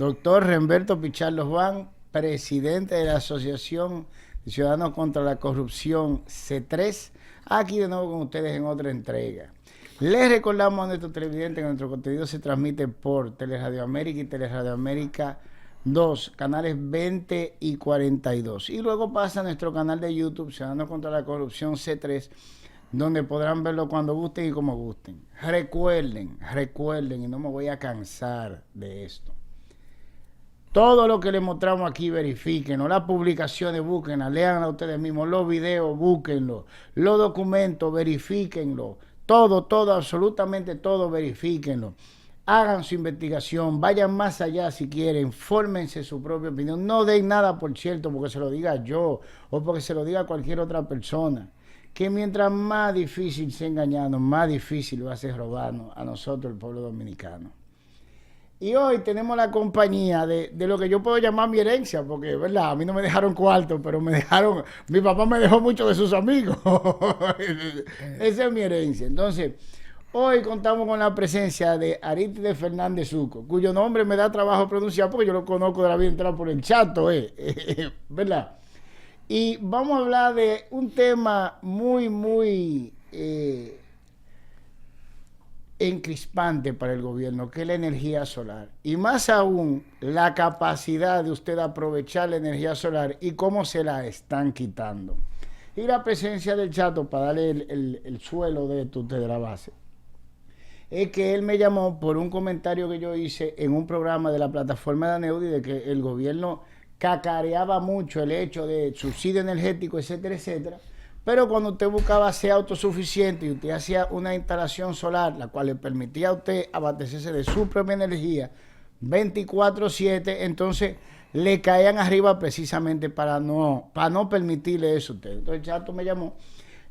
Doctor Remberto Pichardo Juan, presidente de la Asociación de Ciudadanos contra la Corrupción C3, aquí de nuevo con ustedes en otra entrega. Les recordamos a nuestros televidentes que nuestro contenido se transmite por Teleradio América y Teleradio América 2, canales 20 y 42. Y luego pasa a nuestro canal de YouTube, Ciudadanos contra la Corrupción C3, donde podrán verlo cuando gusten y como gusten. Recuerden, y no me voy a cansar de esto. Todo lo que les mostramos aquí, verifíquenlo. Las publicaciones, búsquenlas, leanlas ustedes mismos. Los videos, búsquenlos. Los documentos, verifíquenlo. Todo, absolutamente todo, verifíquenlo. Hagan su investigación, vayan más allá si quieren, fórmense su propia opinión. No den nada por cierto porque se lo diga yo o porque se lo diga cualquier otra persona. Que mientras más difícil sea engañarnos, más difícil va a ser robarnos a nosotros, el pueblo dominicano. Y hoy tenemos la compañía de lo que yo puedo llamar mi herencia, porque, ¿verdad? A mí no me dejaron cuarto, pero me dejaron, mi papá me dejó mucho de sus amigos. Esa es mi herencia. Entonces, hoy contamos con la presencia de Arístides Fernández Succo, cuyo nombre me da trabajo pronunciar porque yo lo conozco de la vida entera por el chato, ¿verdad? Y vamos a hablar de un tema muy encrispante para el gobierno, que es la energía solar. Y más aún, la capacidad de usted aprovechar la energía solar y cómo se la están quitando. Y la presencia del chato, para darle el suelo de esto de la base, es que él me llamó por un comentario que yo hice en un programa de la plataforma de Aneudi de que el gobierno cacareaba mucho el hecho de subsidio energético, etcétera, etcétera. Pero cuando usted buscaba ser autosuficiente y usted hacía una instalación solar, la cual le permitía a usted abastecerse de su propia energía 24/7, entonces le caían arriba precisamente para no permitirle eso a usted. Entonces Chato me llamó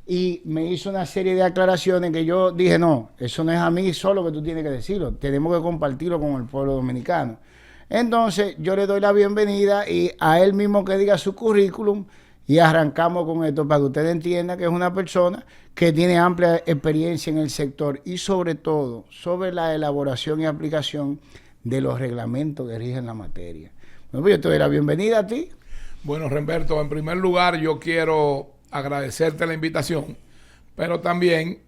y me hizo una serie de aclaraciones que yo dije, no, eso no es a mí solo que tú tienes que decirlo, tenemos que compartirlo con el pueblo dominicano. Entonces yo le doy la bienvenida y a él mismo que diga su currículum y arrancamos con esto para que usted entienda que es una persona que tiene amplia experiencia en el sector y sobre todo sobre la elaboración y aplicación de los reglamentos que rigen la materia. Bueno, pues yo te doy la bienvenida a ti. Bueno, Remberto, en primer lugar yo quiero agradecerte la invitación, pero también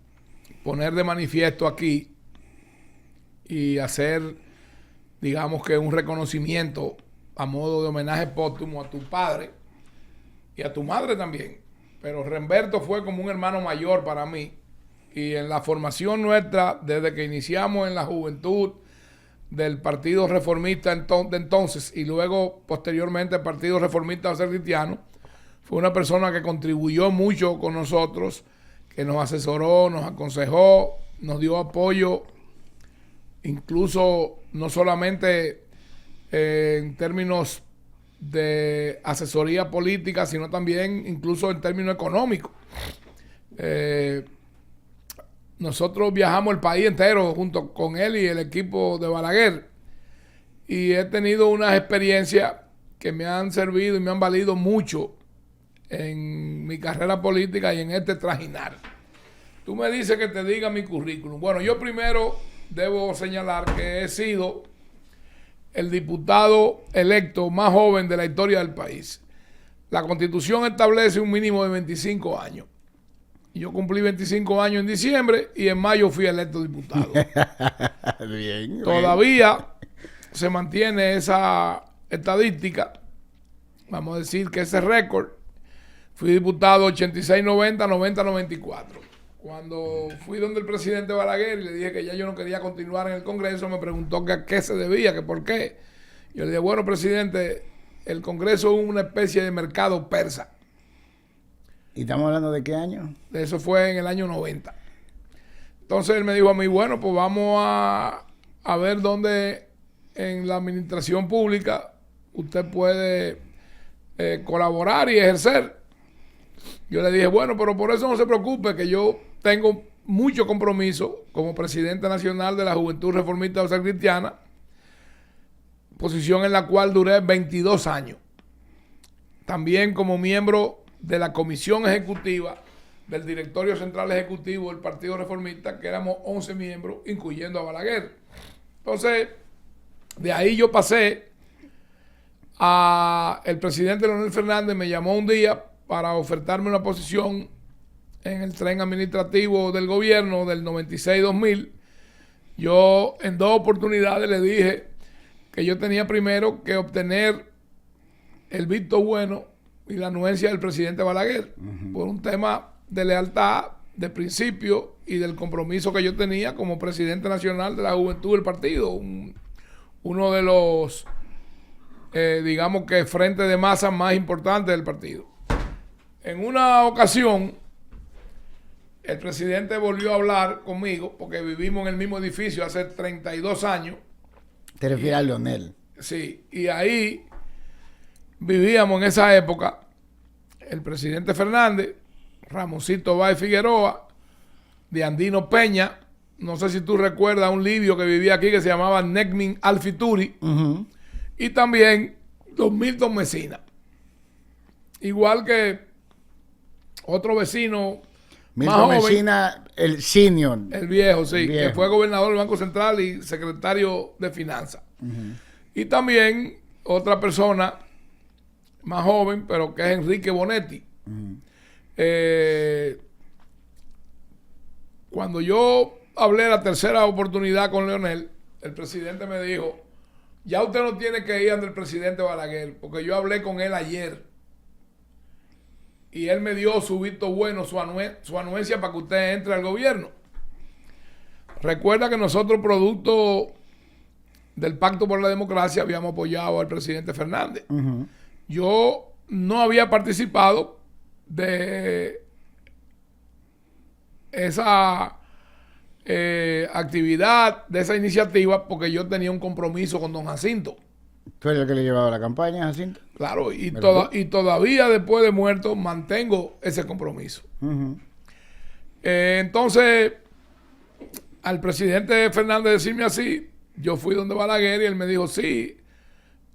poner de manifiesto aquí y hacer, digamos que un reconocimiento a modo de homenaje póstumo a tu padre y a tu madre también. Pero Remberto fue como un hermano mayor para mí y en la formación nuestra, desde que iniciamos en la juventud del Partido Reformista de entonces y luego posteriormente el Partido Reformista Cristiano, fue una persona que contribuyó mucho con nosotros, que nos asesoró, nos aconsejó, nos dio apoyo, incluso no solamente en términos de asesoría política, sino también incluso en términos económicos. Nosotros viajamos el país entero junto con él y el equipo de Balaguer y he tenido unas experiencias que me han servido y me han valido mucho en mi carrera política y en este trajinar. Tú me dices que te diga mi currículum. Bueno, yo primero debo señalar que he sido el diputado electo más joven de la historia del país. La Constitución establece un mínimo de 25 años. Yo cumplí 25 años en diciembre y en mayo fui electo diputado. Bien. Todavía se mantiene esa estadística. Vamos a decir que ese récord. Fui diputado 86-90, 90-94. Cuando fui donde el presidente Balaguer y le dije que ya yo no quería continuar en el Congreso, me preguntó que a qué se debía, que por qué. Yo le dije, bueno, presidente, el Congreso es una especie de mercado persa. ¿Y estamos hablando de qué año? Eso fue en el año 90. Entonces él me dijo a mí, bueno, pues vamos a ver dónde en la administración pública usted puede colaborar y ejercer. Yo le dije, bueno, pero por eso no se preocupe, que yo tengo mucho compromiso como presidente nacional de la Juventud Reformista Cristiana, posición en la cual duré 22 años. También como miembro de la Comisión Ejecutiva del Directorio Central Ejecutivo del Partido Reformista, que éramos 11 miembros, incluyendo a Balaguer. Entonces, de ahí yo pasé El presidente Leonel Fernández me llamó un día para ofertarme una posición en el tren administrativo del gobierno del 96-2000. Yo en 2 oportunidades le dije que yo tenía primero que obtener el visto bueno y la anuencia del presidente Balaguer, por un tema de lealtad, de principio y del compromiso que yo tenía como presidente nacional de la juventud del partido, uno de los, digamos que, frentes de masa más importantes del partido. En una ocasión, el presidente volvió a hablar conmigo, porque vivimos en el mismo edificio hace 32 años. ¿Te refieres a Leonel? Sí, y ahí vivíamos en esa época el presidente Fernández, Ramoncito Báez Figueroa, de Andino Peña, no sé si tú recuerdas un libio que vivía aquí que se llamaba Necmin Alfituri, y también Don Milton Mesina. Igual que otro vecino Milton más joven, Mesina, el senior. el viejo, sí, El viejo. que fue gobernador del Banco Central y secretario de Finanzas. Y también otra persona más joven, pero que es Enrique Bonetti. Cuando yo hablé la tercera oportunidad con Leonel, el presidente me dijo: ya usted no tiene que ir ante el presidente Balaguer, porque yo hablé con él ayer y él me dio su visto bueno, su anuencia para que usted entre al gobierno. Recuerda que nosotros, producto del Pacto por la Democracia, habíamos apoyado al presidente Fernández. Yo no había participado de esa actividad, de esa iniciativa, porque yo tenía un compromiso con don Jacinto. ¿Tú eres el que le llevaba la campaña, Jacinto? Claro, y todavía después de muerto mantengo ese compromiso. Entonces, al presidente Fernández decirme así, yo fui donde Balaguer y él me dijo: sí,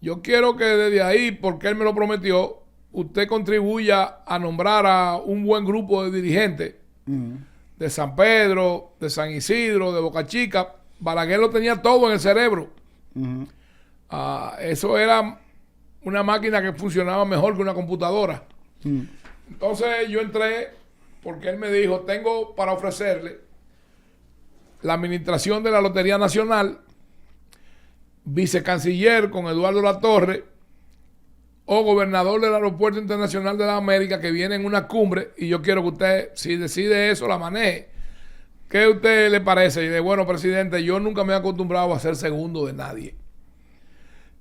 yo quiero que desde ahí, porque él me lo prometió, usted contribuya a nombrar a un buen grupo de dirigentes de San Pedro, de San Isidro, de Boca Chica. Balaguer lo tenía todo en el cerebro. Eso era una máquina que funcionaba mejor que una computadora. Entonces yo entré porque él me dijo: tengo para ofrecerle la administración de la Lotería Nacional, vicecanciller con Eduardo Latorre, o gobernador del Aeropuerto Internacional de la América, que viene en una cumbre, y yo quiero que usted, si decide eso, la maneje. ¿Qué a usted le parece? Y de: bueno, presidente, yo nunca me he acostumbrado a ser segundo de nadie.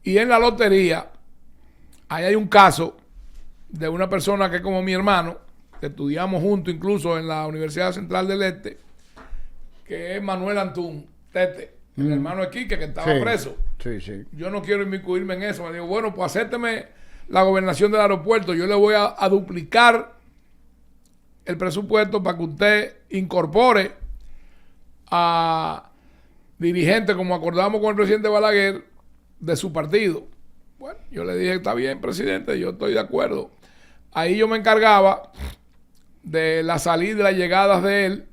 Y en la lotería, ahí hay un caso de una persona que es como mi hermano, que estudiamos juntos incluso en la Universidad Central del Este, que es Manuel Antún, Tete, el hermano de Quique, que estaba preso. Yo no quiero inmiscuirme en eso. Me digo: bueno, pues acépteme la gobernación del aeropuerto, yo le voy a duplicar el presupuesto para que usted incorpore a dirigentes, como acordamos con el presidente Balaguer, de su partido. Bueno, yo le dije: está bien, presidente, yo estoy de acuerdo. Ahí yo me encargaba de la salida y las llegadas de él,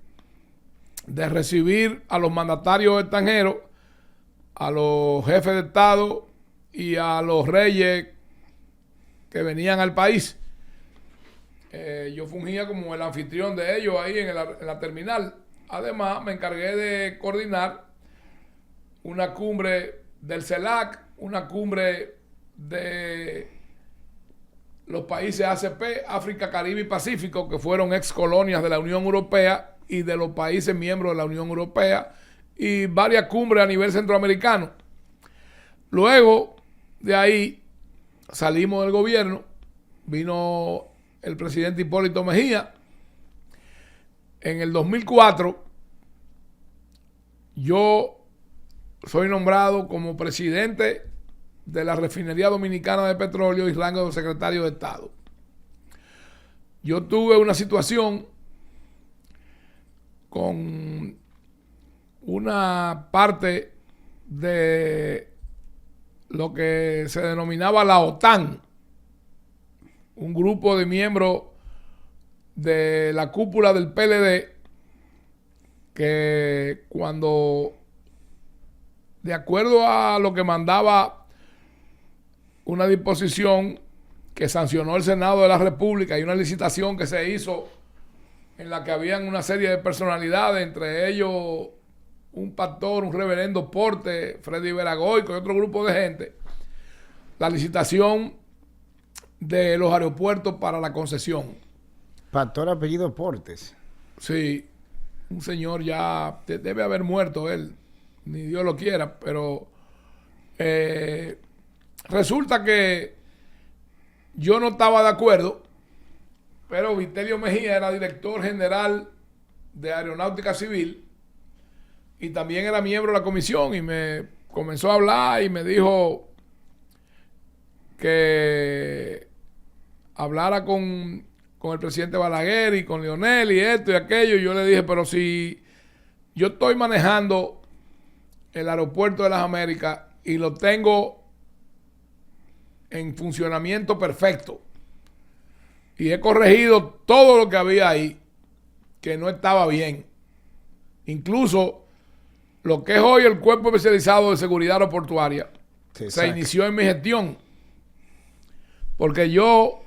de recibir a los mandatarios extranjeros, a los jefes de Estado y a los reyes que venían al país. Yo fungía como el anfitrión de ellos ahí en la terminal. Además, me encargué de coordinar una cumbre del CELAC, una cumbre de los países ACP, África, Caribe y Pacífico, que fueron ex colonias de la Unión Europea, y de los países miembros de la Unión Europea, y varias cumbres a nivel centroamericano. Luego de ahí salimos del gobierno, vino el presidente Hipólito Mejía. En el 2004 yo soy nombrado como presidente de la Refinería Dominicana de Petróleo y rango de secretario de Estado. Yo tuve una situación con una parte de lo que se denominaba la OTAN, un grupo de miembros de la cúpula del PLD, que cuando, de acuerdo a lo que mandaba una disposición que sancionó el Senado de la República y una licitación que se hizo en la que habían una serie de personalidades, entre ellos un pastor, un reverendo Porte, Freddy Veragoico y otro grupo de gente, la licitación de los aeropuertos para la concesión. Pastor apellido Portes. Sí, un señor ya debe haber muerto él, ni Dios lo quiera, pero resulta que yo no estaba de acuerdo, pero Vitelio Mejía era director general de Aeronáutica Civil y también era miembro de la comisión, y me comenzó a hablar y me dijo que hablara con el presidente Balaguer y con Leonel y esto y aquello. Y yo le dije, pero si yo estoy manejando el aeropuerto de las Américas y lo tengo en funcionamiento perfecto y he corregido todo lo que había ahí que no estaba bien, incluso lo que es hoy el Cuerpo Especializado de Seguridad Aeroportuaria, se inició en mi gestión, porque yo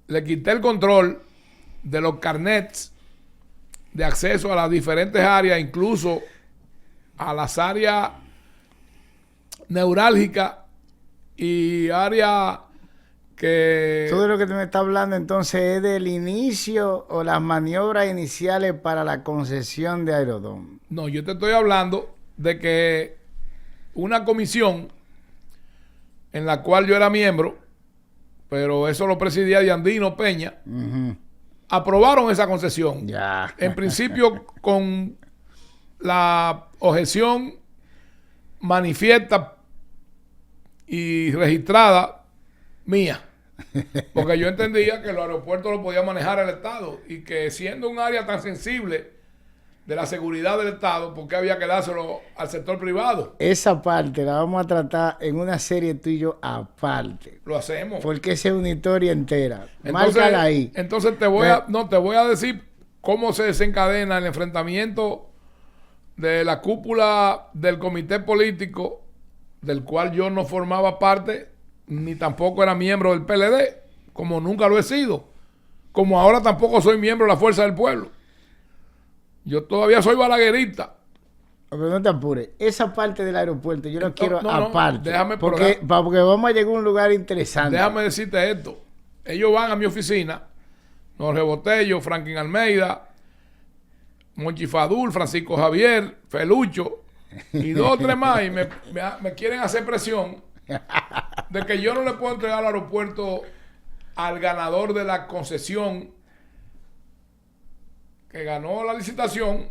le quité el control de los carnets de acceso a las diferentes áreas, incluso a las áreas neurálgicas y áreas que... Todo lo que tú me estás hablando entonces es del inicio o las maniobras iniciales para la concesión de Aerodón. No, yo te estoy hablando de que una comisión en la cual yo era miembro, pero eso lo presidía Yandino Peña, aprobaron esa concesión. Ya. En principio con la objeción manifiesta y registrada mía, porque yo entendía que los aeropuertos los podía manejar el Estado y que siendo un área tan sensible de la seguridad del Estado, ¿por qué había que dárselo al sector privado? Esa parte la vamos a tratar en una serie tú y yo aparte. Lo hacemos. Porque esa es una historia entera. Entonces, márcala ahí. Entonces te voy a decir cómo se desencadena el enfrentamiento de la cúpula del comité político, del cual yo no formaba parte, ni tampoco era miembro del PLD, como nunca lo he sido, como ahora tampoco soy miembro de la Fuerza del Pueblo. Yo todavía soy balaguerista. Pero no te apures. Esa parte del aeropuerto yo la quiero no, aparte. Déjame porque vamos a llegar a un lugar interesante. Déjame decirte esto. Ellos van a mi oficina, Jorge Botello, Franklin Almeida, Monchi Fadul, Francisco Javier, Felucho y 2 o 3 más, y me quieren hacer presión de que yo no le puedo entregar al aeropuerto al ganador de la concesión que ganó la licitación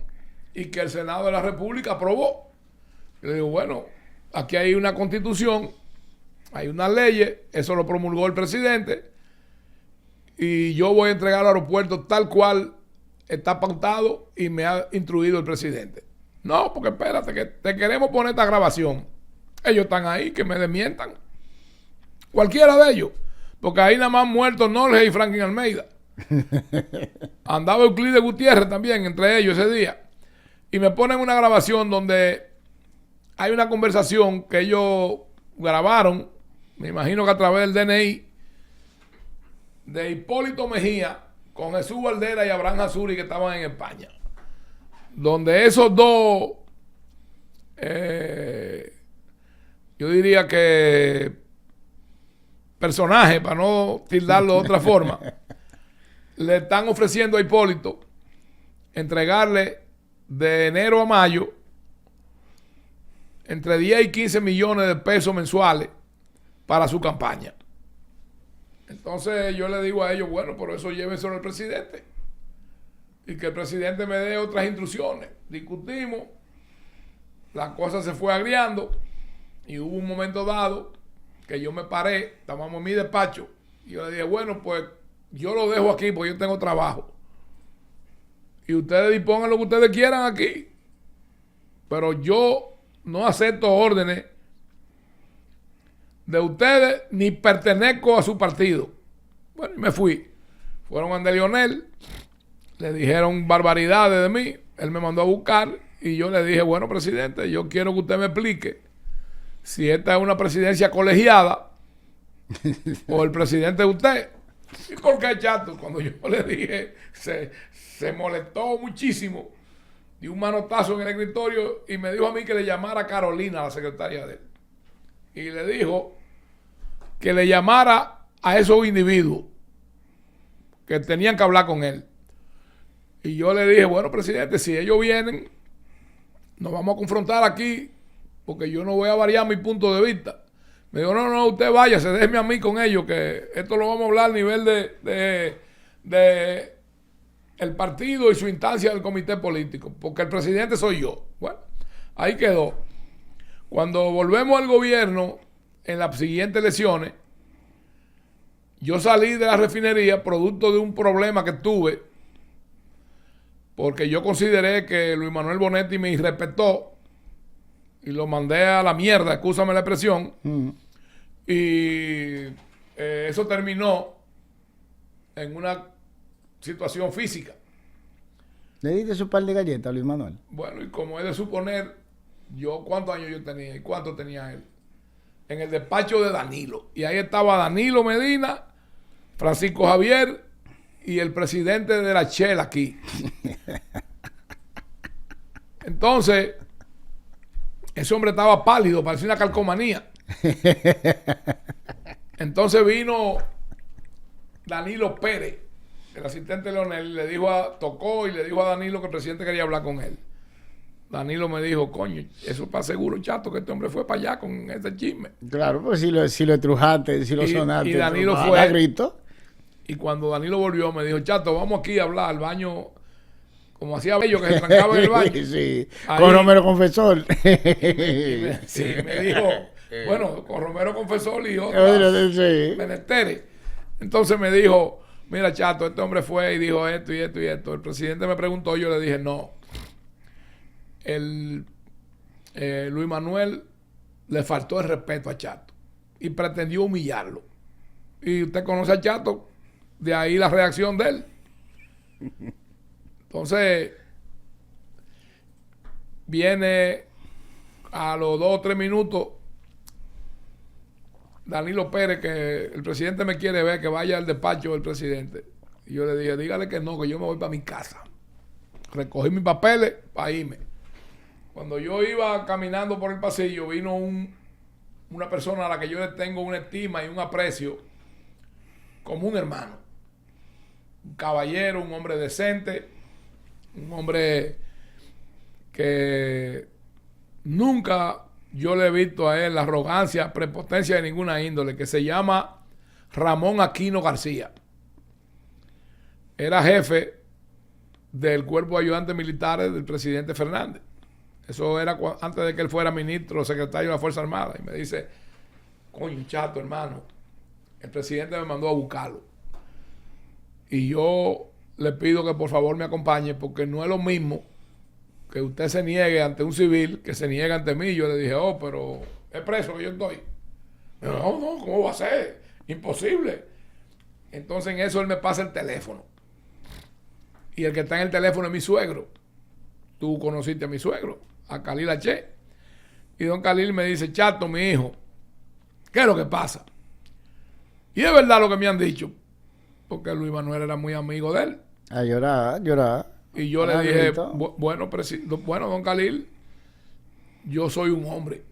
y que el Senado de la República aprobó. Yo le digo, bueno, aquí hay una constitución, hay unas leyes, eso lo promulgó el presidente, y yo voy a entregar al aeropuerto tal cual está pautado y me ha instruido el presidente. No, porque espérate, que te queremos poner esta grabación. Ellos están ahí, que me desmientan. Cualquiera de ellos. Porque ahí nada más muertos Norge y Franklin Almeida. Andaba Euclides Gutiérrez también entre ellos ese día, y me ponen una grabación donde hay una conversación que ellos grabaron, me imagino que a través del DNI, de Hipólito Mejía con Jesús Valdera y Abraham Azuri, que estaban en España, donde esos dos yo diría que personajes, para no tildarlo de otra forma, le están ofreciendo a Hipólito entregarle de enero a mayo entre 10 y 15 millones de pesos mensuales para su campaña. Entonces yo le digo a ellos, bueno, pero eso llévenselo al presidente y que el presidente me dé otras instrucciones. Discutimos, la cosa se fue agriando y hubo un momento dado que yo me paré, estábamos en mi despacho, y yo le dije, bueno, pues yo lo dejo aquí porque yo tengo trabajo. Y ustedes dispongan lo que ustedes quieran aquí. Pero yo no acepto órdenes de ustedes ni pertenezco a su partido. Bueno, y me fui. Fueron a Leonel, le dijeron barbaridades de mí. Él me mandó a buscar y yo le dije, bueno, presidente, yo quiero que usted me explique si esta es una presidencia colegiada o el presidente de usted. ¿Y por qué, Chato? Cuando yo le dije, se molestó muchísimo, dio un manotazo en el escritorio y me dijo a mí que le llamara a Carolina, la secretaria de él. Y le dijo que le llamara a esos individuos que tenían que hablar con él. Y yo le dije, bueno, presidente, si ellos vienen, nos vamos a confrontar aquí, porque yo no voy a variar mi punto de vista. Me dijo, no, usted váyase, déjeme a mí con ellos, que esto lo vamos a hablar a nivel de el partido y su instancia del comité político, porque el presidente soy yo. Bueno, ahí quedó. Cuando volvemos al gobierno, en las siguientes elecciones, yo salí de la refinería producto de un problema que tuve, porque yo consideré que Luis Manuel Bonetti me irrespetó y lo mandé a la mierda, excúsame la expresión, y eso terminó en una situación física. ¿Le diste su par de galletas a Luis Manuel? Bueno, y como es de suponer, ¿cuántos años yo tenía y cuánto tenía él? En el despacho de Danilo. Y ahí estaba Danilo Medina, Francisco Javier y el presidente de la Shell aquí. Entonces, ese hombre estaba pálido, parecía una calcomanía. Entonces vino Danilo Pérez, el asistente de Leonel, tocó y le dijo a Danilo que el presidente quería hablar con él. Danilo me dijo, coño, eso está seguro, Chato, que este hombre fue para allá con ese chisme. Claro, pues si lo estrujaste, si lo sonaste. Y Danilo fue a grito. Y cuando Danilo volvió, me dijo, Chato, vamos aquí a hablar al baño, como hacía Bello, que se trancaba en el baño. Sí, ahí, con Romero Confesor. Sí, me dijo, bueno, con Romero Confesor y otros menesteres. Entonces me dijo, mira, Chato, este hombre fue y dijo esto y esto y esto. El presidente me preguntó, yo le dije, no. Luis Manuel le faltó el respeto a Chato y pretendió humillarlo. Y usted conoce a Chato, de ahí la reacción de él. Entonces, viene a los 2 o 3 minutos Danilo Pérez, que el presidente me quiere ver, que vaya al despacho del presidente. Y yo le dije, dígale que no, que yo me voy para mi casa. Recogí mis papeles para irme. Cuando yo iba caminando por el pasillo, vino una persona a la que yo le tengo una estima y un aprecio como un hermano. Un caballero, un hombre decente, un hombre que nunca yo le he visto a él la arrogancia, prepotencia de ninguna índole, que se llama Ramón Aquino García. Era jefe del cuerpo de ayudantes militares del presidente Fernández. Eso era antes de que él fuera ministro o secretario de la Fuerza Armada. Y me dice, coño, Chato, hermano, el presidente me mandó a buscarlo. Y yo le pido que por favor me acompañe, porque no es lo mismo que usted se niegue ante un civil que se niegue ante mí. Yo le dije, pero es preso que yo estoy. No, ¿cómo va a ser? Imposible. Entonces en eso él me pasa el teléfono. Y el que está en el teléfono es mi suegro. Tú conociste a mi suegro, a Khalil H. Y don Khalil me dice, Chato, mi hijo, ¿qué es lo que pasa? Y es verdad lo que me han dicho, porque Luis Manuel era muy amigo de él. A llorar. Y yo le dije, bueno, don Khalil, yo soy un hombre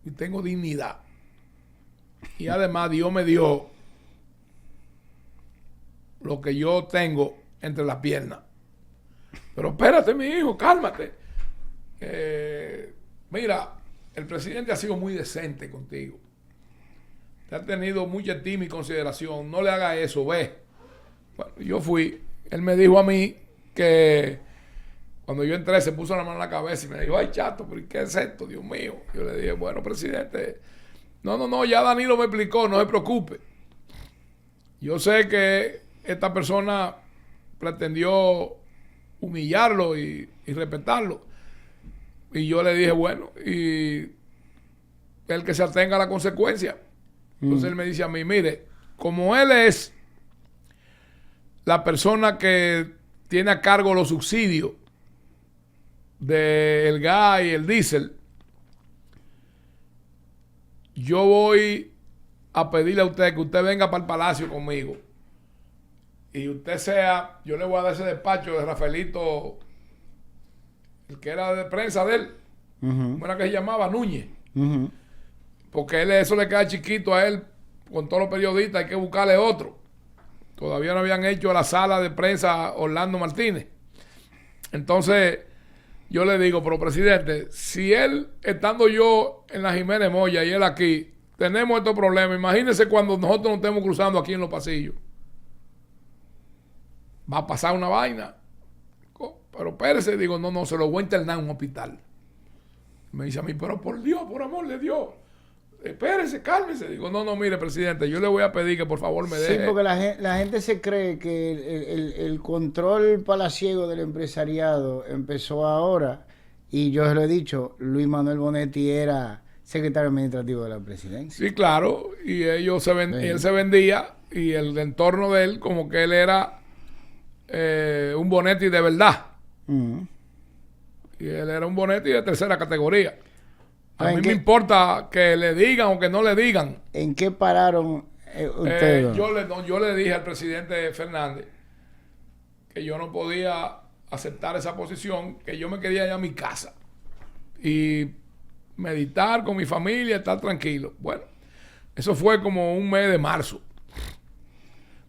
y tengo dignidad. Y además Dios me dio lo que yo tengo entre las piernas. Pero espérate, mi hijo, cálmate. Mira, el presidente ha sido muy decente contigo. Te ha tenido mucha estima y consideración. No le haga eso, ve. Bueno, yo fui. Él me dijo a mí que cuando yo entré se puso la mano en la cabeza y me dijo, ay, Chato, ¿pero qué es esto, Dios mío? Yo le dije, bueno, presidente, no, ya Danilo me explicó, no se preocupe. Yo sé que esta persona pretendió humillarlo y respetarlo. Y yo le dije, bueno, y el que se atenga a la consecuencia. Entonces él me dice a mí, mire, como él es la persona que tiene a cargo los subsidios del gas y el diésel, yo voy a pedirle a usted que usted venga para el palacio conmigo. Y usted sea, yo le voy a dar ese despacho de Rafaelito, el que era de prensa de él, ¿cómo era que se llamaba? Núñez. Porque eso le queda chiquito a él, con todos los periodistas, hay que buscarle otro. Todavía no habían hecho la sala de prensa Orlando Martínez. Entonces, yo le digo, pero presidente, si él, estando yo en la Jiménez Moya y él aquí, tenemos estos problemas, imagínese cuando nosotros nos estemos cruzando aquí en los pasillos. Va a pasar una vaina. Pero espérese, digo, no, se lo voy a internar en un hospital. Me dice a mí, pero por Dios, por amor de Dios, espérese, cálmese. Digo, no, mire, presidente, yo le voy a pedir que por favor me deje. Sí, porque la gente se cree que el control palaciego del empresariado empezó ahora, y yo se lo he dicho, Luis Manuel Bonetti era secretario administrativo de la presidencia. Sí, claro, y él se vendía, y el entorno de él, como que él era un Bonetti de verdad. Y él era un Bonetti de tercera categoría. A mí me importa que le digan o que no le digan. ¿En qué pararon ustedes? Yo le dije al presidente Fernández que yo no podía aceptar esa posición, que yo me quería ir a mi casa y meditar con mi familia, estar tranquilo. Bueno, eso fue como un mes de marzo.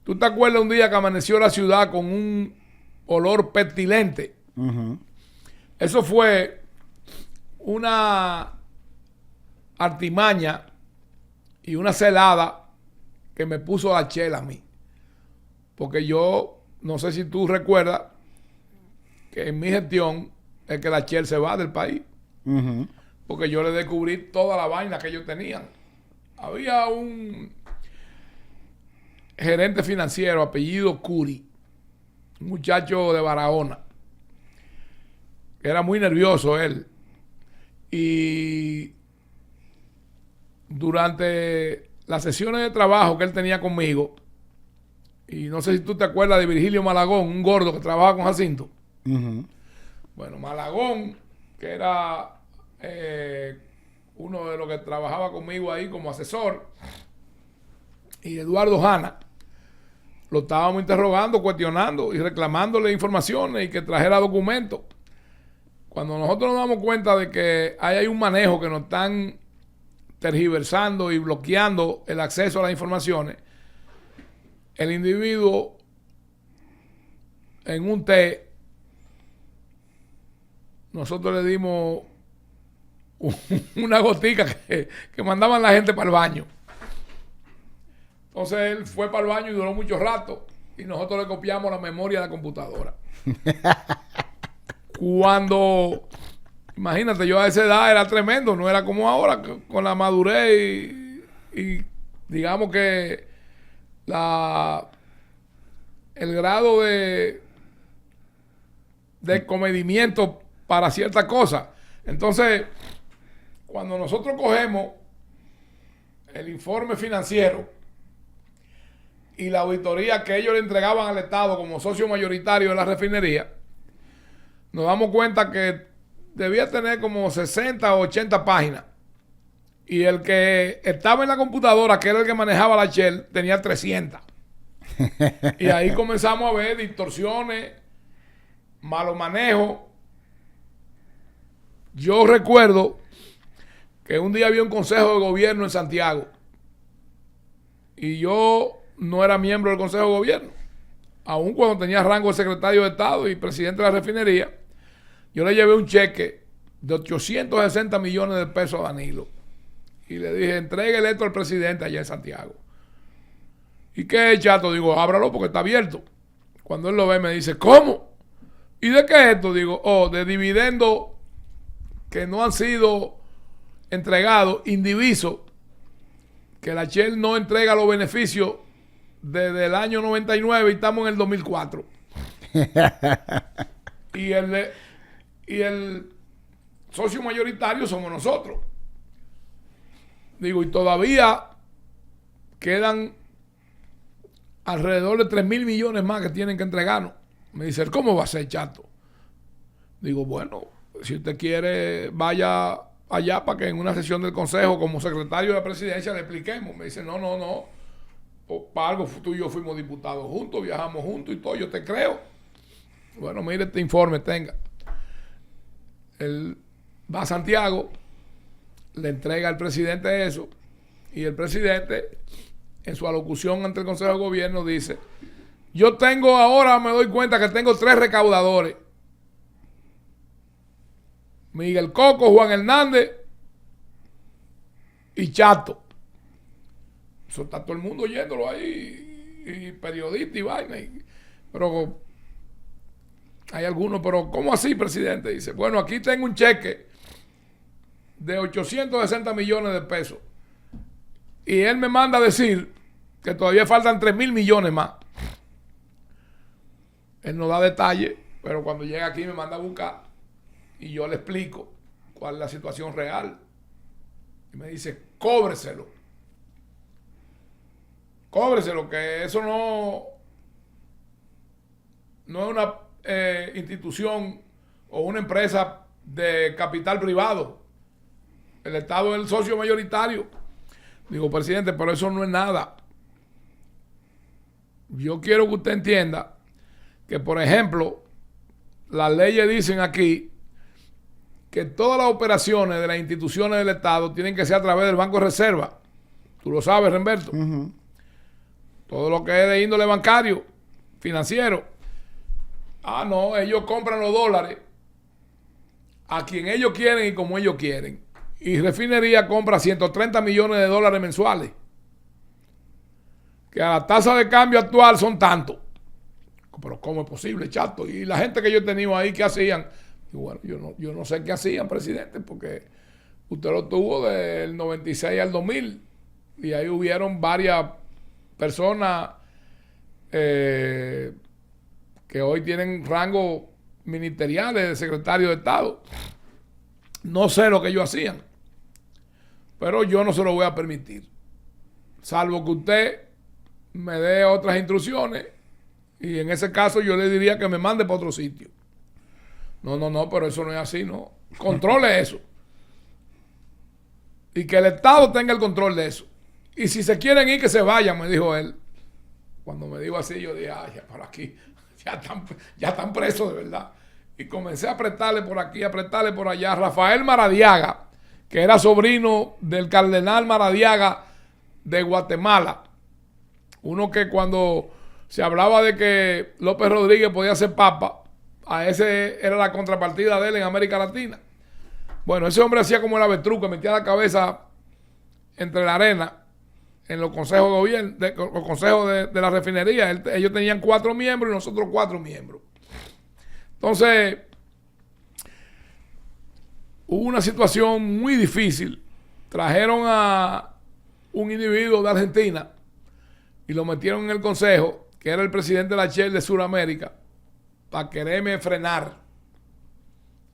¿Tú te acuerdas un día que amaneció la ciudad con un olor pestilente? Eso fue una artimaña y una celada que me puso la chela a mí. Porque yo, no sé si tú recuerdas, que en mi gestión es que la Shell se va del país. Porque yo le descubrí toda la vaina que ellos tenían. Había un gerente financiero, apellido Curi, un muchacho de Barahona. Era muy nervioso él. Y durante las sesiones de trabajo que él tenía conmigo, y no sé si tú te acuerdas de Virgilio Malagón, un gordo que trabajaba con Jacinto. Bueno, Malagón, que era uno de los que trabajaba conmigo ahí como asesor, y Eduardo Jana, lo estábamos interrogando, cuestionando y reclamándole informaciones y que trajera documentos. Cuando nosotros nos damos cuenta de que hay un manejo que nos están tergiversando y bloqueando el acceso a las informaciones, el individuo en un té, nosotros le dimos una gotica que mandaban la gente para el baño. Entonces él fue para el baño y duró mucho rato, y nosotros le copiamos la memoria de la computadora. Cuando, imagínate, yo a esa edad era tremendo, no era como ahora, con la madurez y digamos que el grado de comedimiento para ciertas cosas. Entonces, cuando nosotros cogemos el informe financiero y la auditoría que ellos le entregaban al Estado como socio mayoritario de la refinería, nos damos cuenta que debía tener como 60 o 80 páginas. Y el que estaba en la computadora, que era el que manejaba la Shell, tenía 300. Y ahí comenzamos a ver distorsiones, malos manejos. Yo recuerdo que un día había un consejo de gobierno en Santiago. Y yo no era miembro del consejo de gobierno. Aun cuando tenía rango de secretario de Estado y presidente de la refinería, yo le llevé un cheque de 860 millones de pesos a Danilo. Y le dije, entréguele esto al presidente allá en Santiago. ¿Y qué es, chato? Digo, ábralo porque está abierto. Cuando él lo ve me dice, ¿cómo? ¿Y de qué es esto? Digo, de dividendos que no han sido entregados, indivisos, que la Shell no entrega los beneficios desde el año 99 y estamos en el 2004. Y el socio mayoritario somos nosotros. Digo, y todavía quedan alrededor de 3,000 millones más que tienen que entregarnos. Me dice, ¿cómo va a ser, chato? Digo, bueno, si usted quiere, vaya allá para que en una sesión del consejo, como secretario de la presidencia, le expliquemos. Me dice, no. Para algo tú y yo fuimos diputados juntos, viajamos juntos y todo, yo te creo. Bueno, mire este informe, tenga. Él va a Santiago, le entrega al presidente eso, y el presidente, en su alocución ante el Consejo de Gobierno, dice, yo tengo ahora, me doy cuenta que tengo 3 recaudadores. Miguel Coco, Juan Hernández y Chato. Eso está todo el mundo oyéndolo ahí, y periodistas y vaina. Pero hay algunos, pero ¿cómo así, presidente? Dice, bueno, aquí tengo un cheque de 860 millones de pesos. Y él me manda a decir que todavía faltan 3.000 millones más. Él no da detalles, pero cuando llega aquí me manda a buscar y yo le explico cuál es la situación real. Y me dice, cóbreselo, que eso no es una institución o una empresa de capital privado. El Estado es el socio mayoritario. Digo, presidente, pero eso no es nada. Yo quiero que usted entienda que, por ejemplo, las leyes dicen aquí que todas las operaciones de las instituciones del Estado tienen que ser a través del Banco de Reserva. Tú lo sabes, Remberto. Todo lo que es de índole bancario, financiero. Ah, no, ellos compran los dólares a quien ellos quieren y como ellos quieren. Y Refinería compra 130 millones de dólares mensuales. Que a la tasa de cambio actual son tantos. Pero ¿cómo es posible, chato? Y la gente que yo he tenido ahí, ¿qué hacían? Y bueno, yo no sé qué hacían, presidente, porque usted lo tuvo del 96 al 2000. Y ahí hubieron varias personas que hoy tienen rango ministeriales de secretario de Estado. No sé lo que ellos hacían, pero yo no se lo voy a permitir, salvo que usted me dé otras instrucciones, y en ese caso yo le diría que me mande para otro sitio. No, pero eso no es así, no. Controle eso. Y que el Estado tenga el control de eso. Y si se quieren ir, que se vayan, me dijo él. Cuando me dijo así, yo dije, ya por aquí, ya están presos de verdad. Y comencé a apretarle por aquí, a apretarle por allá. Rafael Maradiaga, que era sobrino del cardenal Maradiaga de Guatemala. Uno que cuando se hablaba de que López Rodríguez podía ser papa, a ese era la contrapartida de él en América Latina. Bueno, ese hombre hacía como el avestruz, que metía la cabeza entre la arena en los consejos de gobierno, los consejos de la refinería. Ellos tenían 4 miembros y nosotros 4 miembros. Entonces, hubo una situación muy difícil. Trajeron a un individuo de Argentina y lo metieron en el consejo, que era el presidente de la Shell de Sudamérica, para quererme frenar.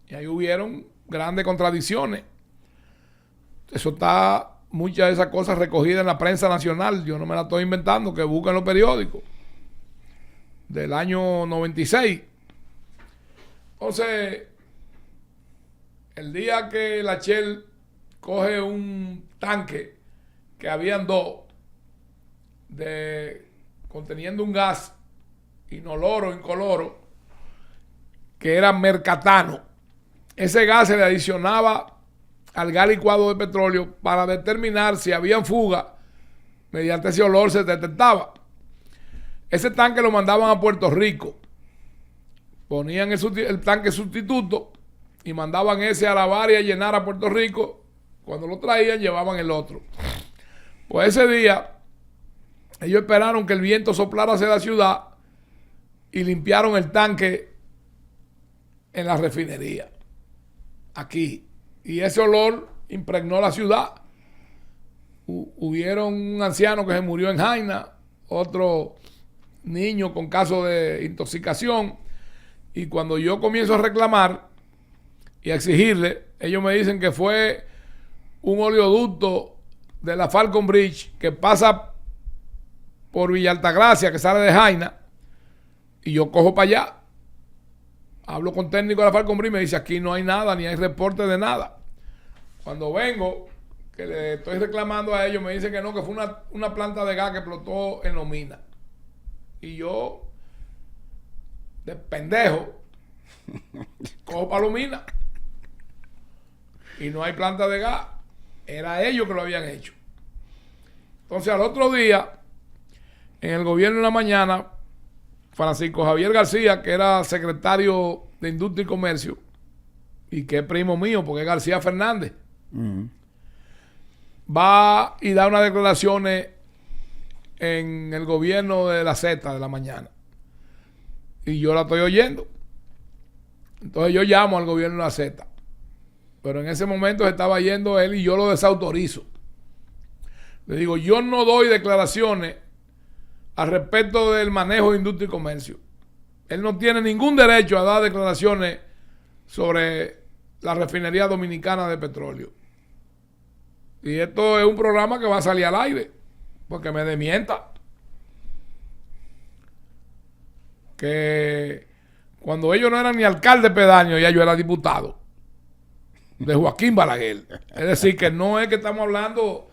Y ahí hubieron grandes contradicciones. Eso está, muchas de esas cosas recogidas en la prensa nacional. Yo no me la estoy inventando, que busquen los periódicos del año 96. Entonces, el día que la Shell coge un tanque, que habían 2, conteniendo un gas inoloro, incoloro, que era mercatano. Ese gas se le adicionaba al gas licuado de petróleo para determinar si había fuga. Mediante ese olor se detectaba. Ese tanque lo mandaban a Puerto Rico. Ponían el tanque sustituto y mandaban ese a lavar y a llenar a Puerto Rico. Cuando lo traían, llevaban el otro. Pues ese día, ellos esperaron que el viento soplara hacia la ciudad y limpiaron el tanque en la refinería, aquí. Y ese olor impregnó la ciudad. Hubieron un anciano que se murió en Jaina, otro niño con caso de intoxicación. Y cuando yo comienzo a reclamar y a exigirle, ellos me dicen que fue un oleoducto de la Falcon Bridge que pasa por Villa Altagracia, que sale de Jaina, y yo cojo para allá. Hablo con técnico de la Falcon Bridge y me dice, aquí no hay nada, ni hay reporte de nada. Cuando vengo, que le estoy reclamando a ellos, me dicen que no, que fue una planta de gas que explotó en Lomina. Y yo, de pendejo, cojo para Lomina. Y no hay planta de gas. Era ellos que lo habían hecho. Entonces, al otro día, en el gobierno en la mañana, Francisco Javier García, que era secretario de Industria y Comercio, y que es primo mío, porque es García Fernández, va y da unas declaraciones en el gobierno de la Z de la mañana. Y yo la estoy oyendo. Entonces yo llamo al gobierno de la Z. Pero en ese momento se estaba yendo él y yo lo desautorizo. Le digo, yo no doy declaraciones al respecto del manejo de industria y comercio. Él no tiene ningún derecho a dar declaraciones sobre la refinería dominicana de petróleo. Y esto es un programa que va a salir al aire, porque me desmienta. Que cuando ellos no eran ni alcalde pedáneo, ya yo era diputado de Joaquín Balaguer. Es decir, que no es que estamos hablando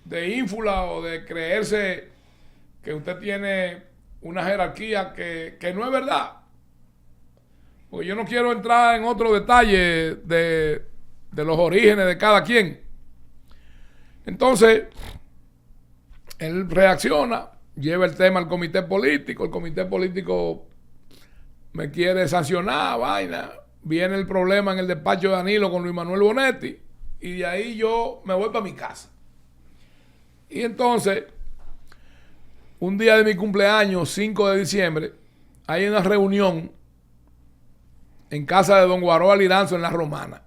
de ínfula o de creerse que usted tiene una jerarquía que no es verdad. Porque yo no quiero entrar en otro detalle de los orígenes de cada quien. Entonces, él reacciona, lleva el tema al comité político, el comité político me quiere sancionar, vaina. Viene el problema en el despacho de Danilo con Luis Manuel Bonetti y de ahí yo me voy para mi casa. Y entonces, un día de mi cumpleaños, 5 de diciembre, hay una reunión en casa de don Guaroa Liranzo en La Romana.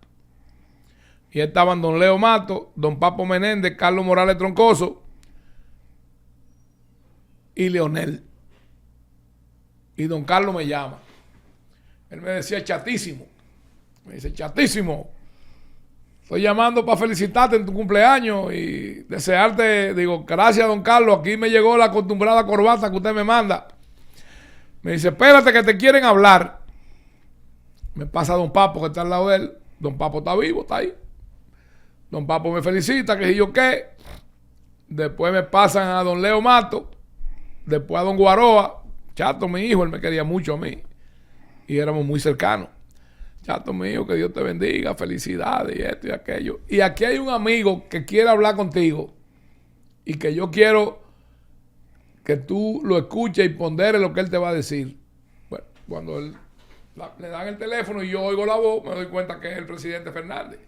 Y estaban don Leo Mato, don Papo Menéndez, Carlos Morales Troncoso y Leonel. Y don Carlos me llama. Él me decía chatísimo. Me dice, chatísimo. Estoy llamando para felicitarte en tu cumpleaños y desearte. Digo, gracias, don Carlos. Aquí me llegó la acostumbrada corbata que usted me manda. Me dice, espérate que te quieren hablar. Me pasa don Papo que está al lado de él. Don Papo está vivo, está ahí. Don Papo me felicita, que si yo qué. Después me pasan a don Leo Mato. Después a don Guaroa. Chato, mi hijo, él me quería mucho a mí. Y éramos muy cercanos. Chato mío, que Dios te bendiga, felicidades y esto y aquello. Y aquí hay un amigo que quiere hablar contigo y que yo quiero que tú lo escuches y ponderes lo que él te va a decir. Bueno, cuando le dan el teléfono y yo oigo la voz, me doy cuenta que es el presidente Fernández.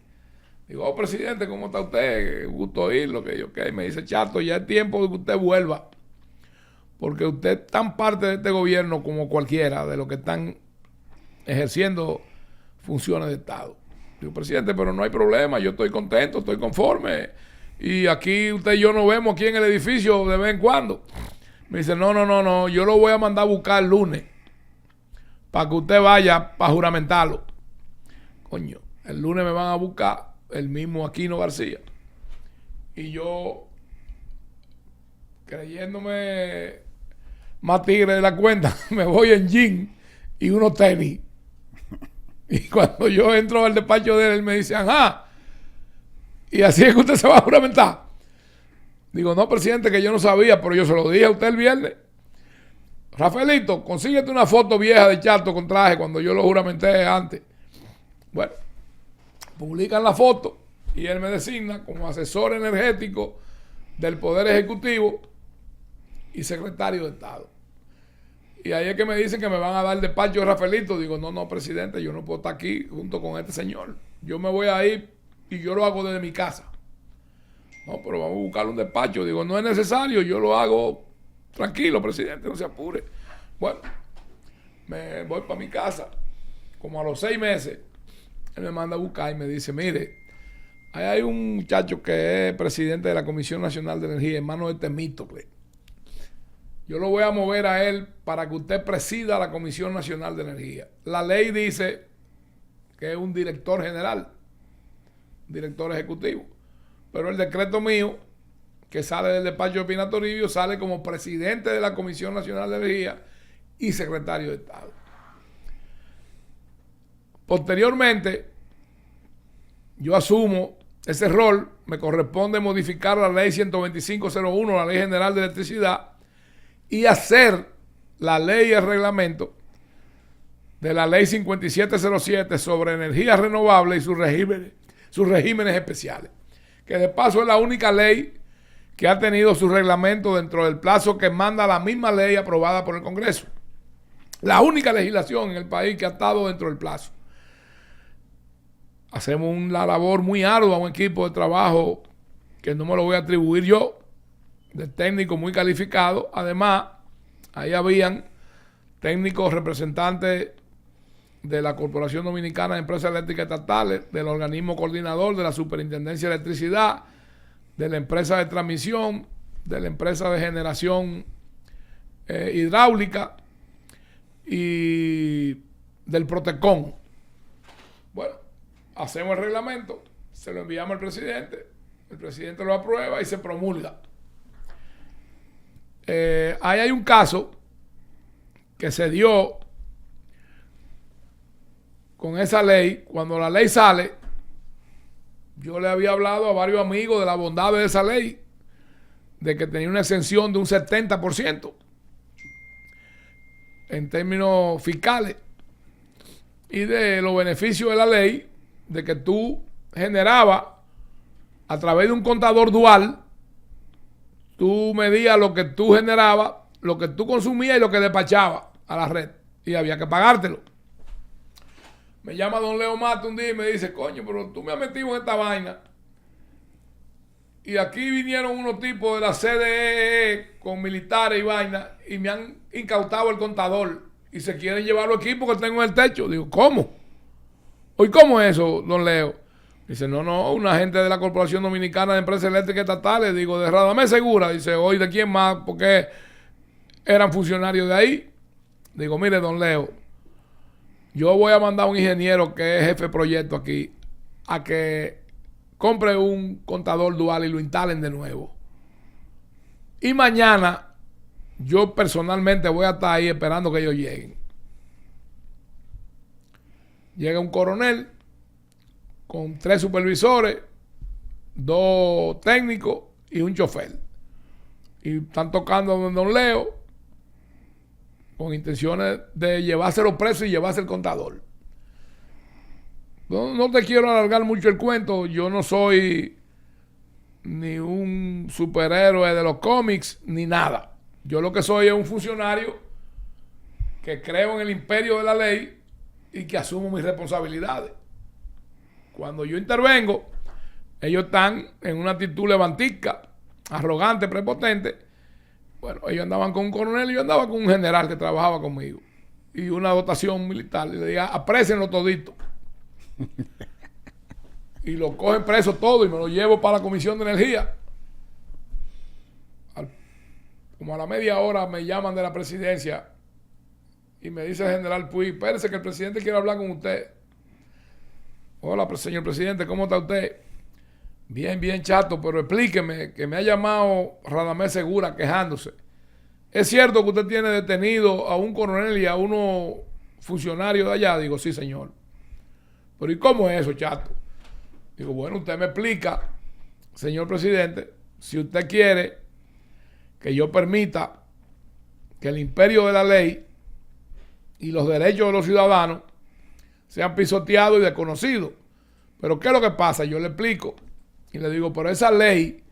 Digo, oh, presidente, ¿cómo está usted? Gusto oírlo, que yo qué. Me dice, Chato, ya es tiempo de que usted vuelva. Porque usted es tan parte de este gobierno como cualquiera de los que están ejerciendo funciones de Estado. Digo, presidente, pero no hay problema, yo estoy contento, estoy conforme. Y aquí usted y yo nos vemos aquí en el edificio de vez en cuando. Me dice, no, yo lo voy a mandar a buscar el lunes para que usted vaya para juramentarlo. Coño, el lunes me van a buscar el mismo Aquino García. Y yo, creyéndome más tigre de la cuenta, me voy en jean y unos tenis. Y cuando yo entro al despacho de él, me dice, ajá, y así es que usted se va a juramentar. Digo, no, presidente, que yo no sabía, pero yo se lo dije a usted el viernes. Rafaelito, consíguete una foto vieja de Chato con traje cuando yo lo juramenté antes. Bueno, publican la foto y él me designa como asesor energético del Poder Ejecutivo y secretario de Estado. Y ahí es que me dicen que me van a dar el despacho de Rafaelito. Digo, no, presidente, yo no puedo estar aquí junto con este señor. Yo me voy a ir y yo lo hago desde mi casa. No, pero vamos a buscar un despacho. Digo, no es necesario, yo lo hago tranquilo, presidente, no se apure. Bueno, me voy para mi casa. Como a los 6 meses, él me manda a buscar y me dice, mire, ahí hay un muchacho que es presidente de la Comisión Nacional de Energía, hermano de Temístocle. Yo lo voy a mover a él para que usted presida la Comisión Nacional de Energía. La ley dice que es un director general, director ejecutivo. Pero el decreto mío, que sale del despacho de Pina Toribio, sale como presidente de la Comisión Nacional de Energía y secretario de Estado. Posteriormente, yo asumo ese rol me corresponde modificar la ley 125.01, la Ley General de Electricidad, y hacer la ley y el reglamento de la ley 5707 sobre energías renovables y sus regímenes especiales, que de paso es la única ley que ha tenido su reglamento dentro del plazo que manda la misma ley aprobada por el Congreso. La única legislación en el país que ha estado dentro del plazo. Hacemos una labor muy ardua, un equipo de trabajo que no me lo voy a atribuir yo, de técnicos muy calificados. Además, ahí habían técnicos representantes de la Corporación Dominicana de Empresas Eléctricas Estatales, del organismo coordinador de la Superintendencia de Electricidad, de la empresa de transmisión, de la empresa de generación hidráulica y del Protecon. Bueno, hacemos el reglamento, se lo enviamos al presidente, el presidente lo aprueba y se promulga. Ahí hay un caso que se dio con esa ley. Cuando la ley sale, yo le había hablado a varios amigos de la bondad de esa ley, de que tenía una exención de un 70% en términos fiscales, y de los beneficios de la ley, de que tú generabas a través de un contador dual, tú medías lo que tú generabas, lo que tú consumías y lo que despachabas a la red, y había que pagártelo. Me llama don Leo Mata un día y me dice: coño, pero tú me has metido en esta vaina. Y aquí vinieron unos tipos de la CDE con militares y vaina y me han incautado el contador y se quieren llevar los equipos que tengo en el techo. Digo, ¿cómo? ¿Y cómo es eso, don Leo? Dice, no, una gente de la Corporación Dominicana de Empresas Eléctricas Estatales. Digo, de Radamés Segura. Dice, hoy ¿de quién más? Porque eran funcionarios de ahí. Digo, mire, don Leo, yo voy a mandar a un ingeniero que es jefe de proyecto aquí a que compre un contador dual y lo instalen de nuevo. Y mañana yo personalmente voy a estar ahí esperando que ellos lleguen. Llega un coronel con 3 supervisores, 2 técnicos y un chofer. Y están tocando a don Leo con intenciones de llevárselo preso y llevarse el contador. No te quiero alargar mucho el cuento. Yo no soy ni un superhéroe de los cómics ni nada. Yo lo que soy es un funcionario que creo en el imperio de la ley y que asumo mis responsabilidades. Cuando yo intervengo, ellos están en una actitud levantica, arrogante, prepotente. Bueno, ellos andaban con un coronel y yo andaba con un general que trabajaba conmigo. Y una dotación militar. Y le dije, aprécienlo todito. Y lo cogen preso todo y me lo llevo para la Comisión de Energía. Como a la media hora me llaman de la presidencia y me dice el general Puig, espérese que el presidente quiere hablar con usted. Hola, señor presidente, ¿cómo está usted? Bien, bien, chato, pero explíqueme, que me ha llamado Radamés Segura quejándose. ¿Es cierto que usted tiene detenido a un coronel y a unos funcionarios de allá? Digo, sí, señor. Pero ¿y cómo es eso, chato? Digo, bueno, usted me explica, señor presidente, si usted quiere que yo permita que el imperio de la ley y los derechos de los ciudadanos sean pisoteados y desconocidos. Pero ¿qué es lo que pasa? Yo le explico y le digo, pero esa ley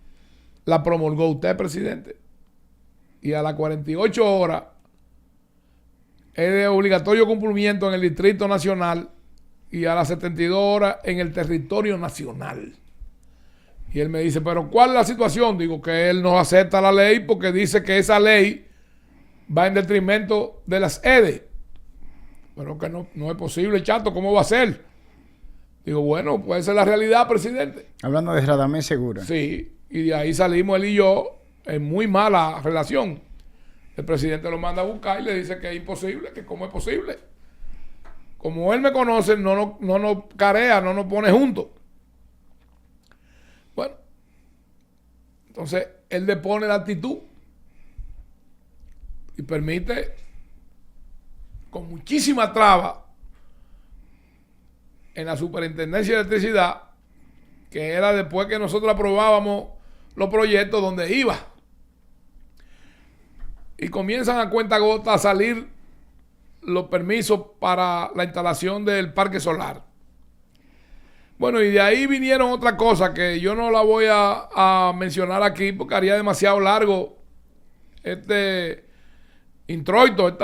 la promulgó usted, presidente. Y a las 48 horas es de obligatorio cumplimiento en el Distrito Nacional y a las 72 horas en el territorio nacional. Y él me dice, pero ¿cuál es la situación? Digo que él no acepta la ley porque dice que esa ley va en detrimento de las EDE. Pero que no es posible, chato, ¿cómo va a ser? Digo, bueno, puede ser la realidad, presidente. Hablando de Radamés Segura. Sí, y de ahí salimos él y yo en muy mala relación. El presidente lo manda a buscar y le dice que es imposible, que cómo es posible. Como él me conoce, no nos carea, no nos pone juntos. Bueno, entonces él depone la actitud y permite con muchísima traba en la Superintendencia de Electricidad que era después que nosotros aprobábamos los proyectos donde iba. Y comienzan a cuentagotas a salir los permisos para la instalación del parque solar. Bueno, y de ahí vinieron otras cosas que yo no la voy a mencionar aquí porque haría demasiado largo este introito,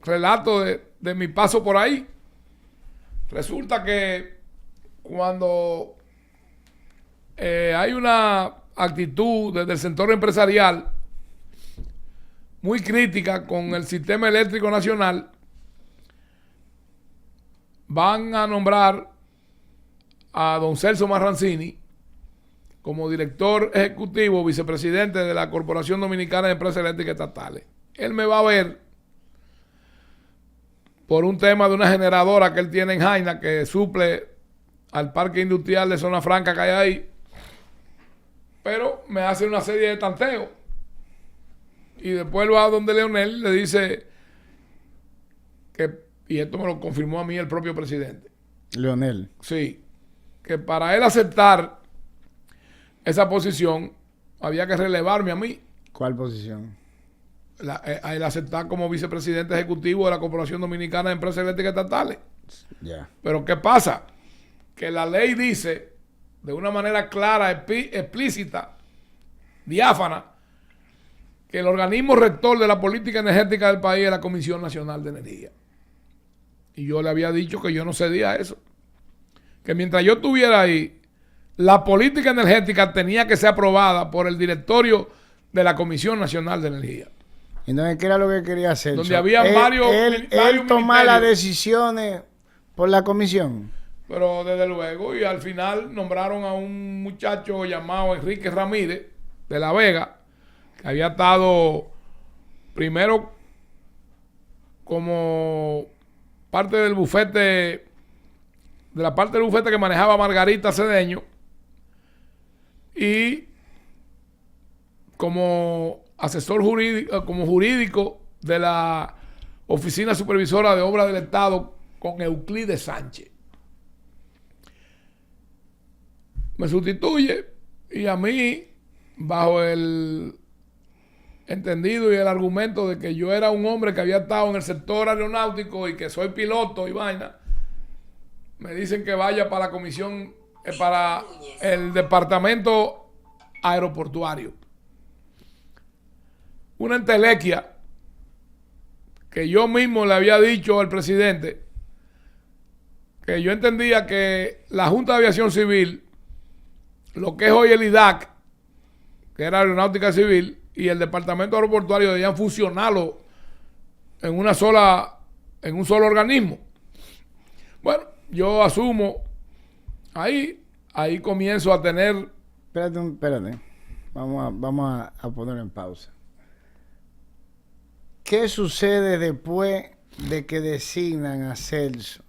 relato de mi paso por ahí. Resulta que cuando hay una actitud desde el sector empresarial muy crítica con el sistema eléctrico nacional, van a nombrar a don Celso Marrancini como director ejecutivo, vicepresidente de la Corporación Dominicana de Empresas Eléctricas Estatales. Él me va a ver por un tema de una generadora que él tiene en Jaina que suple al parque industrial de Zona Franca que hay ahí, pero me hace una serie de tanteos. Y después va a donde Leonel le dice que, y esto me lo confirmó a mí el propio presidente. Leonel. Sí, que para él aceptar esa posición había que relevarme a mí. ¿Cuál posición? A él aceptar como vicepresidente ejecutivo de la Corporación Dominicana de Empresas Eléctricas Estatales. Ya. Pero ¿qué pasa? Que la ley dice de una manera clara, explícita, diáfana, que el organismo rector de la política energética del país es la Comisión Nacional de Energía. Y yo le había dicho que yo no cedía a eso. Que mientras yo estuviera ahí, la política energética tenía que ser aprobada por el directorio de la Comisión Nacional de Energía. Entonces, ¿qué era lo que quería hacer? Donde había varios él tomar las decisiones por la comisión. Pero desde luego, y al final nombraron a un muchacho llamado Enrique Ramírez de La Vega, que había estado primero como parte del bufete, de la parte del bufete que manejaba Margarita Cedeño, y como asesor jurídico de la Oficina Supervisora de Obras del Estado con Euclides Sánchez. Me sustituye y a mí, bajo el entendido y el argumento de que yo era un hombre que había estado en el sector aeronáutico y que soy piloto y vaina, me dicen que vaya para la comisión, para el departamento aeroportuario. Una entelequia que yo mismo le había dicho al presidente que yo entendía que la Junta de Aviación Civil, lo que es hoy el IDAC, que era Aeronáutica Civil, y el departamento aeroportuario debían fusionarlo en un solo organismo. Bueno, yo asumo, ahí comienzo a tener... Espérate. Vamos a ponerlo en pausa. ¿Qué sucede después de que designan a Celso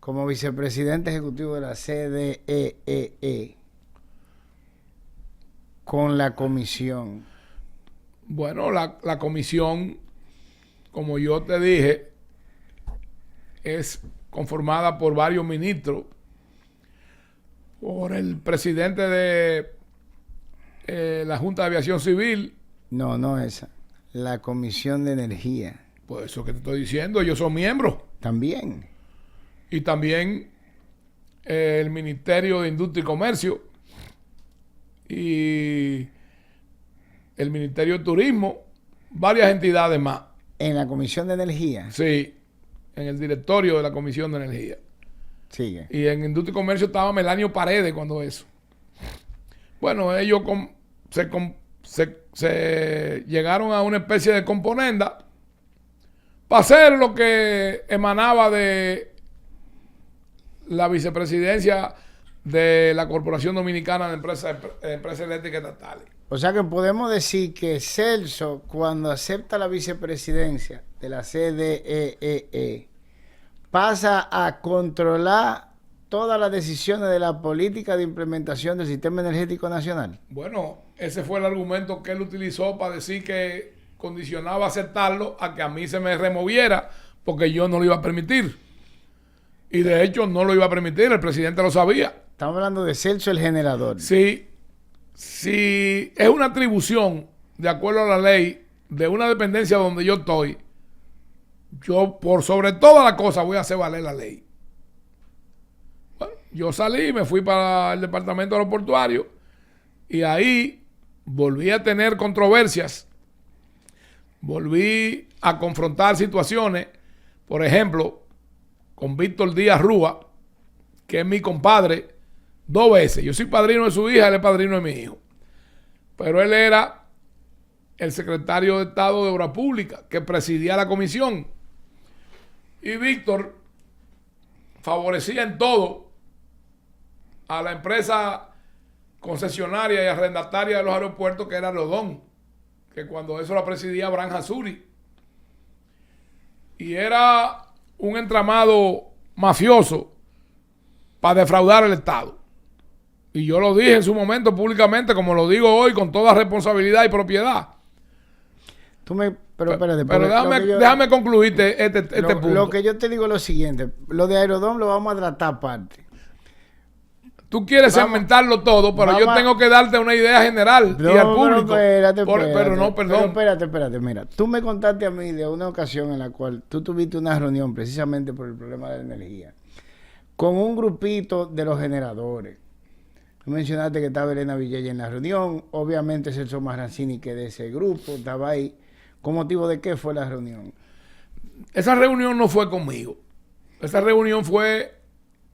como vicepresidente ejecutivo de la CDEE con la comisión? Bueno, la comisión, como yo te dije, es conformada por varios ministros, por el presidente de la Junta de Aviación Civil. No esa. La Comisión de Energía. Pues eso que te estoy diciendo, ellos son miembros. También. Y también el Ministerio de Industria y Comercio y el Ministerio de Turismo, varias entidades más. ¿En la Comisión de Energía? Sí, en el directorio de la Comisión de Energía. Sigue. Y en Industria y Comercio estaba Melanio Paredes cuando eso. Bueno, ellos se llegaron a una especie de componenda para hacer lo que emanaba de la vicepresidencia de la Corporación Dominicana de Empresas Eléctricas Estatales. O sea que podemos decir que Celso, cuando acepta la vicepresidencia de la CDEE, pasa a controlar todas las decisiones de la política de implementación del sistema energético nacional. Bueno, ese fue el argumento que él utilizó para decir que condicionaba aceptarlo a que a mí se me removiera porque yo no lo iba a permitir. Y de hecho no lo iba a permitir, el presidente lo sabía. Estamos hablando de Celso el generador. Si es una atribución, de acuerdo a la ley, de una dependencia donde yo estoy, yo por sobre todas las cosas voy a hacer valer la ley. Bueno, yo salí, me fui para el departamento aeroportuario y ahí volví a tener controversias, volví a confrontar situaciones, por ejemplo, con Víctor Díaz Rúa, que es mi compadre, 2 veces. Yo soy padrino de su hija, él es padrino de mi hijo. Pero él era el secretario de Estado de Obras Públicas, que presidía la comisión. Y Víctor favorecía en todo a la empresa concesionaria y arrendataria de los aeropuertos, que era Rodón, que cuando eso la presidía Abraham Hassuri. Y era un entramado mafioso para defraudar al Estado. Y yo lo dije en su momento públicamente, como lo digo hoy, con toda responsabilidad y propiedad. Pero espérate, pero déjame concluirte este punto. Lo que yo te digo es lo siguiente. Lo de Aerodón lo vamos a tratar aparte. Tú quieres segmentarlo todo, pero yo tengo que darte una idea general y al público. Espérate. Mira, tú me contaste a mí de una ocasión en la cual tú tuviste una reunión precisamente por el problema de la energía con un grupito de los generadores. Tú mencionaste que estaba Elena Villella en la reunión. Obviamente Celso Marrancini, que de ese grupo estaba ahí. ¿Con motivo de qué fue la reunión? Esa reunión no fue conmigo. Esa reunión fue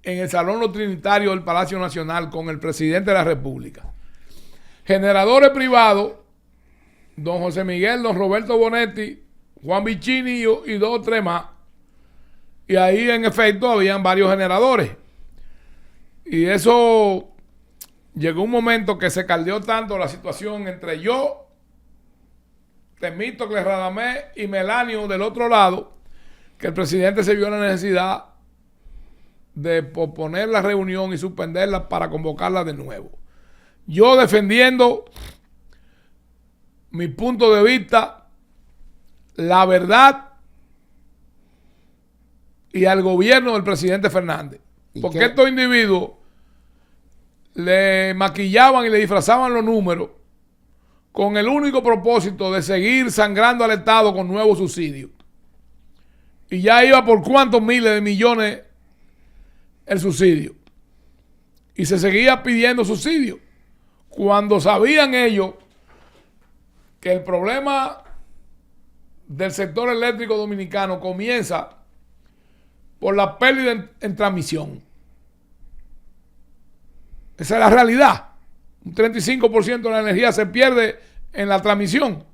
en el Salón Los Trinitarios del Palacio Nacional con el presidente de la República. Generadores privados, don José Miguel, don Roberto Bonetti, Juan Vicini y 2 o 3 más. Y ahí en efecto habían varios generadores. Y eso llegó un momento que se caldeó tanto la situación entre yo, Temístocles Radamés y Melanio del otro lado, que el presidente se vio la necesidad de posponer la reunión y suspenderla para convocarla de nuevo. Yo defendiendo mi punto de vista, la verdad y al gobierno del presidente Fernández. Porque estos individuos le maquillaban y le disfrazaban los números con el único propósito de seguir sangrando al Estado con nuevos subsidios. Y ya iba por cuántos miles de millones el subsidio. Y se seguía pidiendo subsidio. Cuando sabían ellos que el problema del sector eléctrico dominicano comienza por la pérdida en transmisión. Esa es la realidad. Un 35% de la energía se pierde en la transmisión.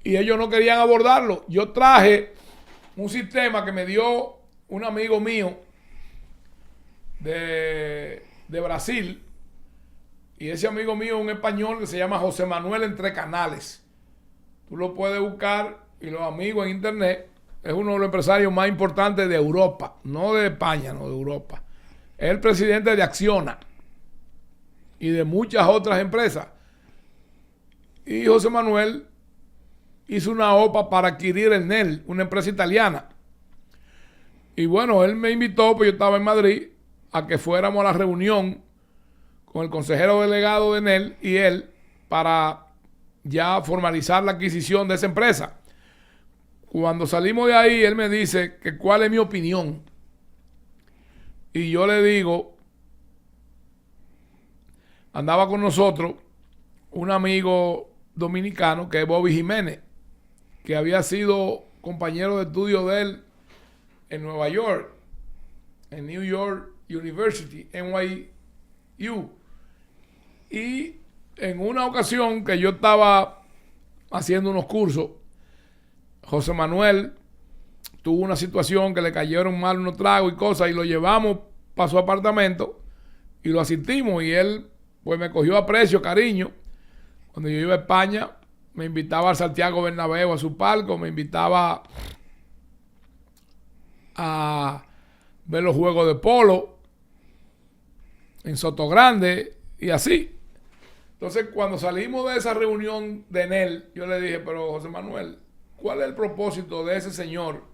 Y ellos no querían abordarlo. Yo traje un sistema que me dio un amigo mío de Brasil. Y ese amigo mío es un español que se llama José Manuel Entre Canales. Tú lo puedes buscar y los amigos en internet. Es uno de los empresarios más importantes de Europa. No de España, no de Europa. Es el presidente de Acciona y de muchas otras empresas. Y José Manuel hizo una OPA para adquirir el NEL, una empresa italiana. Y bueno, él me invitó, pues yo estaba en Madrid, a que fuéramos a la reunión con el consejero delegado de NEL y él para ya formalizar la adquisición de esa empresa. Cuando salimos de ahí, él me dice que cuál es mi opinión. Y yo le digo, andaba con nosotros un amigo dominicano que es Bobby Jiménez, que había sido compañero de estudio de él en Nueva York, en New York University, NYU. Y en una ocasión que yo estaba haciendo unos cursos, José Manuel tuvo una situación que le cayeron mal unos tragos y cosas y lo llevamos para su apartamento y lo asistimos y él pues me cogió aprecio, cariño. Cuando yo iba a España me invitaba al Santiago Bernabéu a su palco, me invitaba a ver los juegos de polo en Sotogrande y así. Entonces cuando salimos de esa reunión de NEL, yo le dije, pero José Manuel, ¿cuál es el propósito de ese señor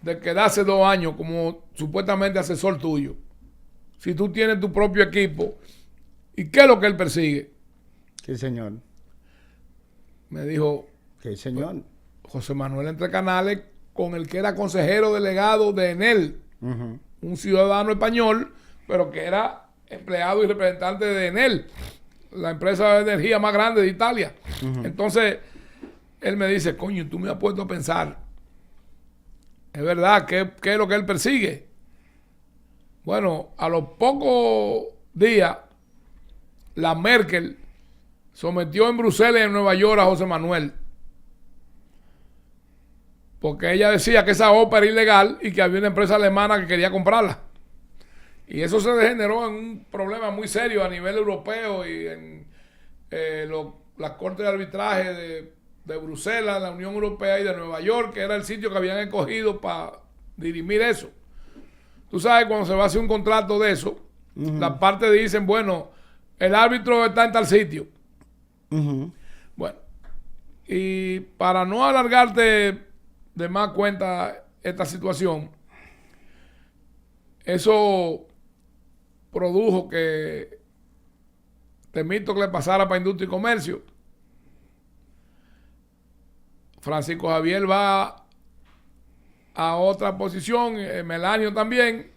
de quedarse 2 años como supuestamente asesor tuyo, si tú tienes tu propio equipo? ¿Y qué es lo que él persigue? ¿Qué señor? Me dijo ¿Qué señor? José Manuel Entre Canales, con el que era consejero delegado de Enel, un ciudadano español, pero que era empleado y representante de Enel, la empresa de energía más grande de Italia. Entonces, él me dice, coño, tú me has puesto a pensar, es verdad, ¿qué es lo que él persigue? Bueno, a los pocos días, la Merkel sometió en Bruselas y en Nueva York a José Manuel, porque ella decía que esa obra era ilegal y que había una empresa alemana que quería comprarla. Y eso se degeneró en un problema muy serio a nivel europeo y en las cortes de arbitraje de Bruselas, la Unión Europea y de Nueva York, que era el sitio que habían escogido para dirimir eso. Tú sabes, cuando se va a hacer un contrato de eso, las partes dicen, bueno, el árbitro está en tal sitio. Bueno, y para no alargarte de más cuenta esta situación, eso produjo que Temístocles pasara para Industria y Comercio. Francisco Javier va a otra posición, Melanio también,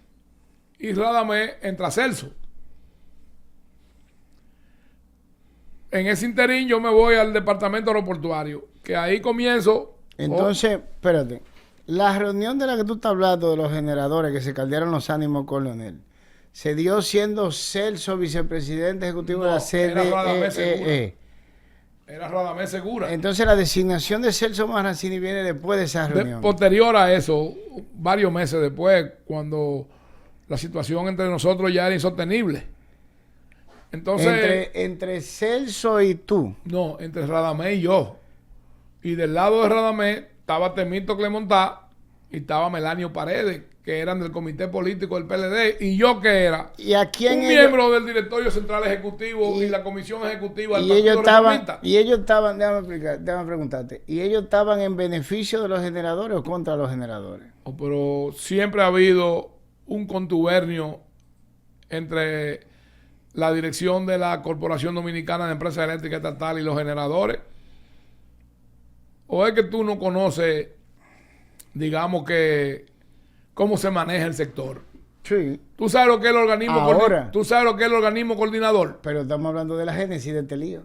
y Radamés entra a Celso. En ese interín yo me voy al departamento aeroportuario, que ahí comienzo. Entonces, espérate, la reunión de la que tú estás hablando de los generadores que se caldearon los ánimos con Leonel, ¿se dio siendo Celso vicepresidente ejecutivo de la CDE? Era Radamés Segura. Entonces la designación de Celso Marrancini viene después de esa reunión. Posterior a eso, varios meses después, cuando la situación entre nosotros ya era insostenible. Entonces, entre Celso y tú. No, entre Radamés y yo. Y del lado de Radamés estaba Temístocles Montá y estaba Melanio Paredes, que eran del comité político del PLD, y yo que era ¿Y a quién un miembro del directorio central ejecutivo y la comisión ejecutiva del Partido Reformista. Y ellos estaban, déjame preguntarte, ¿y ellos estaban en beneficio de los generadores o contra los generadores? Pero siempre ha habido un contubernio entre la dirección de la Corporación Dominicana de Empresas Eléctricas Estatal y los generadores. ¿O es que tú no conoces, digamos que, cómo se maneja el sector? Sí. ¿Tú sabes lo que es el organismo Ahora. ¿Tú sabes lo que es el organismo coordinador? Pero estamos hablando de la génesis de este lío.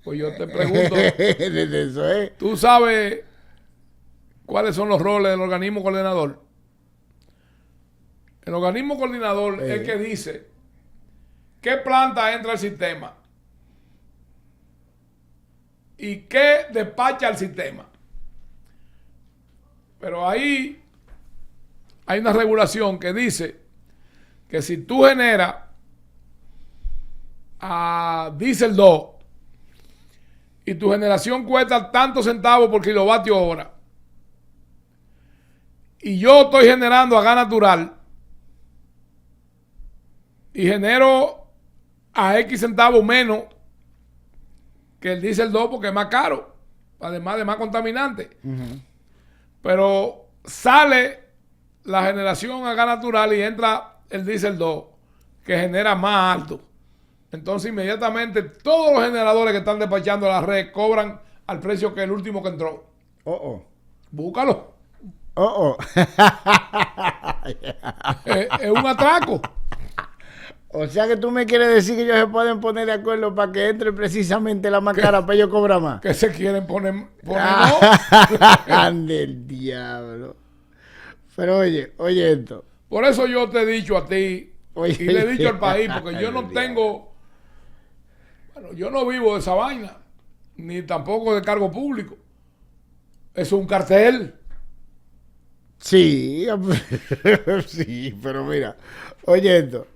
Pues yo te pregunto, Eso es. ¿tú sabes cuáles son los roles del organismo coordinador? El organismo coordinador es el que dice qué planta entra al sistema y qué despacha al sistema. Pero ahí hay una regulación que dice que si tú generas a Diesel 2 y tu generación cuesta tantos centavos por kilovatio hora y yo estoy generando a gas natural y genero a X centavos menos que el Diesel 2 porque es más caro, además de más contaminante. Pero sale la generación a gas natural y entra el Diesel 2 que genera más alto. Entonces inmediatamente todos los generadores que están despachando la red cobran al precio que el último que entró. Búscalo. Es un atraco. O sea que tú me quieres decir que ellos se pueden poner de acuerdo para que entre precisamente la más cara para ellos cobrar más. Que se quieren poner no. Ande el diablo. Pero oye esto. Por eso yo te he dicho a ti y le he dicho al país, porque yo no tengo, bueno, yo no vivo de esa vaina, ni tampoco de cargo público. Eso es un cartel. Sí, sí, pero mira, oye esto.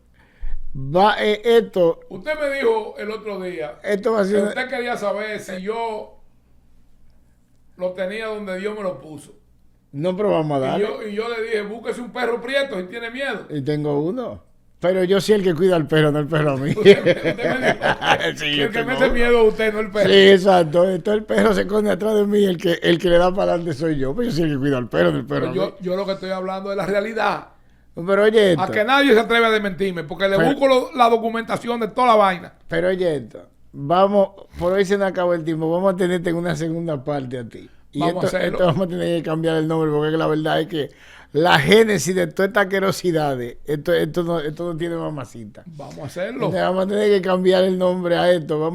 Usted me dijo el otro día esto va a ser, que usted quería saber si yo lo tenía donde Dios me lo puso. No, pero vamos a darle. Y yo le dije, búsquese un perro prieto si tiene miedo. Y tengo uno. Pero yo soy el que cuida al perro, no el perro a mí. Sí, el que mete miedo a usted, no el perro. Sí, exacto. Entonces el perro se esconde atrás de mí, el que le da para adelante soy yo. Pues yo soy el que cuida al perro, no el perro. Pero yo lo que estoy hablando es la realidad. Pero oye esto. A que nadie se atreve a desmentirme, porque le busco la documentación de toda la vaina. Pero oye esto. Vamos, por hoy se nos acabó el tiempo. Vamos a tenerte en una segunda parte a ti. Y Vamos a hacerlo. esto vamos a tener que cambiar el nombre, porque la verdad es que la génesis de todas estas asquerosidades, esto no tiene mamacita. Vamos a hacerlo. Entonces vamos a tener que cambiar el nombre a esto.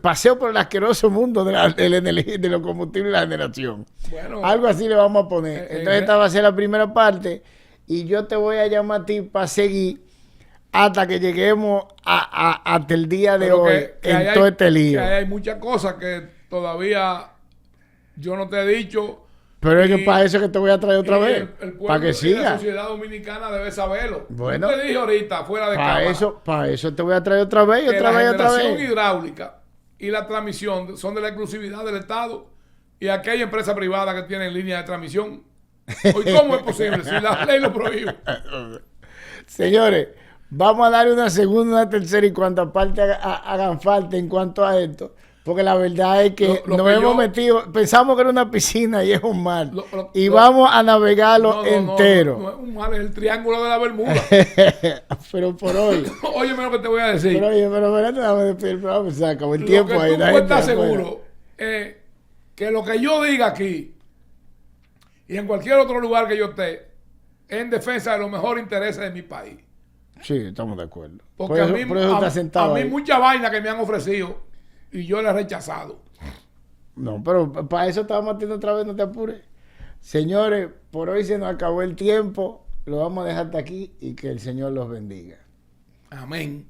Paseo por el asqueroso mundo de los combustibles y la generación. Bueno, Algo así le vamos a poner. Entonces esta va a ser la primera parte y yo te voy a llamar a ti para seguir hasta que lleguemos hasta el día de hoy en todo este lío. Que hay muchas cosas que todavía yo no te he dicho. Pero es que para eso que te voy a traer otra vez. El pueblo para que y la siga. sociedad dominicana debe saberlo. Bueno. Yo te dije ahorita, fuera de cámara, Para eso te voy a traer otra vez, que otra la vez, otra generación vez. hidráulica y la transmisión son de la exclusividad del Estado y aquella empresa privada que tiene línea de transmisión. Hoy, ¿cómo es posible si la ley lo prohíbe? Señores, vamos a dar una segunda, una tercera y cuantas partes hagan falta en cuanto a esto. Porque la verdad es que Lo nos que hemos yo- metido, pensamos que era una piscina y es un mar. Y lo- vamos a navegarlo No, entero. No es un mal, es el triángulo de la Bermuda. Pero por hoy. Óyeme lo que te voy a decir. Pero oye, pero espérate, dame despedir el programa, se acabó el Lo tiempo que ahí. tú la puedes gente estar afuera. seguro es que lo que yo diga aquí y en cualquier otro lugar que yo esté es en defensa de los mejores intereses de mi país. Sí, estamos de acuerdo. Porque por eso está a sentado mí ahí. mucha vaina que me han ofrecido y yo la he rechazado. No, pero para eso estábamos haciendo otra vez, no te apures. Señores, por hoy se nos acabó el tiempo. Lo vamos a dejar hasta aquí y que el Señor los bendiga. Amén.